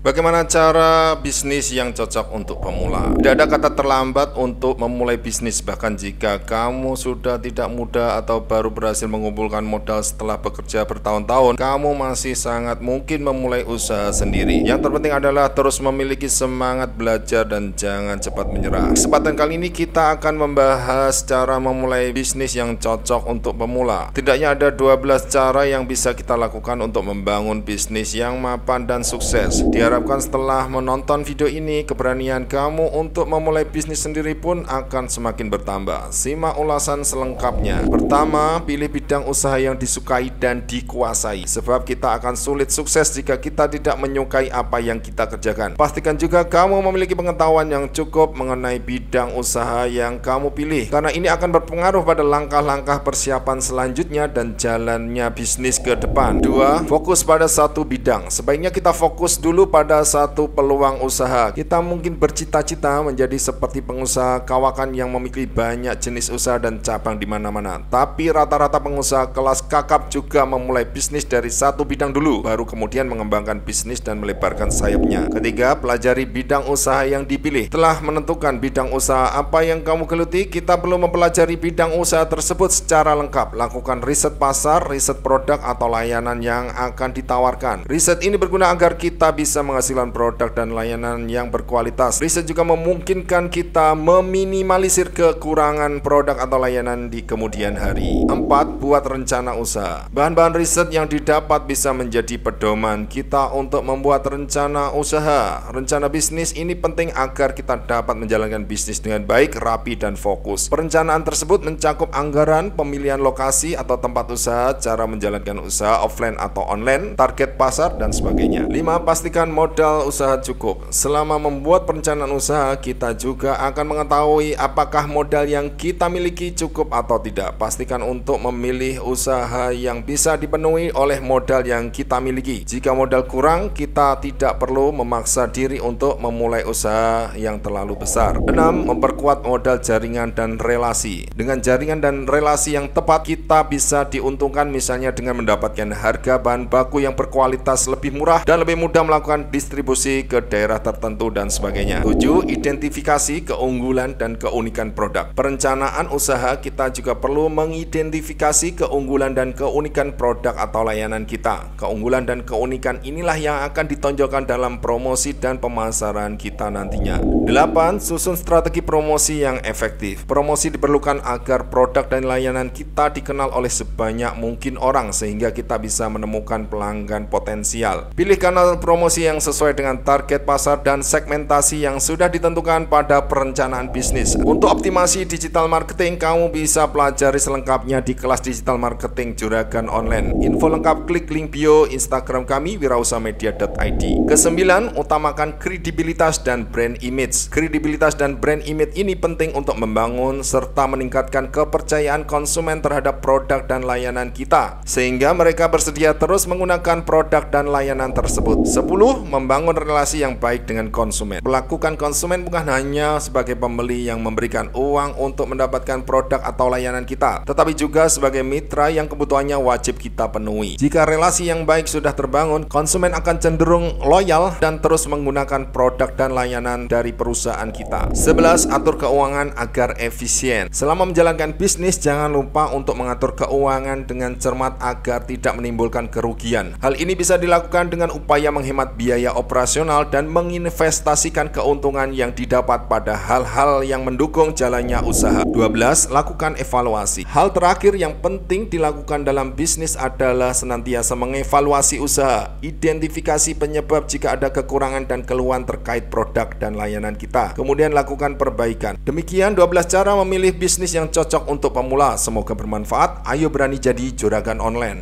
Bagaimana cara bisnis yang cocok untuk pemula? Tidak ada kata terlambat untuk memulai bisnis, bahkan jika kamu sudah tidak muda atau baru berhasil mengumpulkan modal setelah bekerja bertahun-tahun, kamu masih sangat mungkin memulai usaha sendiri. Yang terpenting adalah terus memiliki semangat belajar dan jangan cepat menyerah. Kesempatan kali ini kita akan membahas cara memulai bisnis yang cocok untuk pemula. Tidaknya ada 12 cara yang bisa kita lakukan untuk membangun bisnis yang mapan dan sukses. Diharapkan setelah menonton video ini, keberanian kamu untuk memulai bisnis sendiri pun akan semakin bertambah. Simak ulasan selengkapnya. Pertama, pilih bidang usaha yang disukai dan dikuasai, sebab kita akan sulit sukses jika kita tidak menyukai apa yang kita kerjakan. Pastikan juga kamu memiliki pengetahuan yang cukup mengenai bidang usaha yang kamu pilih, karena ini akan berpengaruh pada langkah-langkah persiapan selanjutnya dan jalannya bisnis ke depan. 2. Fokus pada satu bidang. Sebaiknya kita fokus dulu pada satu peluang usaha. Kita mungkin bercita-cita menjadi seperti pengusaha kawakan yang memiliki banyak jenis usaha dan cabang di mana-mana. Tapi rata-rata pengusaha kelas kakap juga memulai bisnis dari satu bidang dulu, baru kemudian mengembangkan bisnis dan melebarkan sayapnya. Ketiga, pelajari bidang usaha yang dipilih. Telah menentukan bidang usaha apa yang kamu geluti, kita perlu mempelajari bidang usaha tersebut secara lengkap. Lakukan riset pasar, riset produk atau layanan yang akan ditawarkan. Riset ini berguna agar kita bisa menghasilkan produk dan layanan yang berkualitas. Riset juga memungkinkan kita meminimalisir kekurangan produk atau layanan di kemudian hari. 4. Buat rencana usaha. Bahan-bahan riset yang didapat bisa menjadi pedoman kita untuk membuat rencana usaha. Rencana bisnis ini penting agar kita dapat menjalankan bisnis dengan baik, rapi, dan fokus. Perencanaan tersebut mencakup anggaran, pemilihan lokasi atau tempat usaha, cara menjalankan usaha offline atau online, target pasar, dan sebagainya. 5. Pastikan modal usaha cukup. Selama membuat perencanaan usaha, kita juga akan mengetahui apakah modal yang kita miliki cukup atau tidak. Pastikan untuk memilih usaha yang bisa dipenuhi oleh modal yang kita miliki. Jika modal kurang, kita tidak perlu memaksa diri untuk memulai usaha yang terlalu besar. 6. Memperkuat modal jaringan dan relasi. Dengan jaringan dan relasi yang tepat, kita bisa diuntungkan, misalnya dengan mendapatkan harga bahan baku yang berkualitas lebih murah dan lebih mudah melakukan distribusi ke daerah tertentu dan sebagainya. 7. Identifikasi keunggulan dan keunikan produk. Perencanaan usaha kita juga perlu mengidentifikasi keunggulan dan keunikan produk atau layanan kita. Keunggulan dan keunikan inilah yang akan ditonjolkan dalam promosi dan pemasaran kita nantinya. 8. Susun strategi promosi yang efektif. Promosi diperlukan agar produk dan layanan kita dikenal oleh sebanyak mungkin orang, sehingga kita bisa menemukan pelanggan potensial. Pilih kanal promosi yang sesuai dengan target pasar dan segmentasi yang sudah ditentukan pada perencanaan bisnis. Untuk optimasi digital marketing, kamu bisa pelajari selengkapnya di kelas digital marketing Juragan Online. Info lengkap klik link bio Instagram kami wirausahamedia.id. Ke-9, utamakan kredibilitas dan brand image. Kredibilitas dan brand image ini penting untuk membangun serta meningkatkan kepercayaan konsumen terhadap produk dan layanan kita, sehingga mereka bersedia terus menggunakan produk dan layanan tersebut. 10. Membangun relasi yang baik dengan konsumen. Perlakukan konsumen bukan hanya sebagai pembeli yang memberikan uang untuk mendapatkan produk atau layanan kita, tetapi juga sebagai mitra yang kebutuhannya wajib kita penuhi. Jika relasi yang baik sudah terbangun, konsumen akan cenderung loyal dan terus menggunakan produk dan layanan dari perusahaan kita. 11. Atur keuangan agar efisien. Selama menjalankan bisnis, jangan lupa untuk mengatur keuangan dengan cermat agar tidak menimbulkan kerugian. Hal ini bisa dilakukan dengan upaya menghemat biaya operasional dan menginvestasikan keuntungan yang didapat pada hal-hal yang mendukung jalannya usaha. 12. Lakukan evaluasi. Hal terakhir yang penting dilakukan dalam bisnis adalah senantiasa mengevaluasi usaha. Identifikasi penyebab jika ada kekurangan dan keluhan terkait produk dan layanan kita, kemudian lakukan perbaikan. Demikian 12 cara memilih bisnis yang cocok untuk pemula. Semoga bermanfaat. Ayo berani jadi juragan online.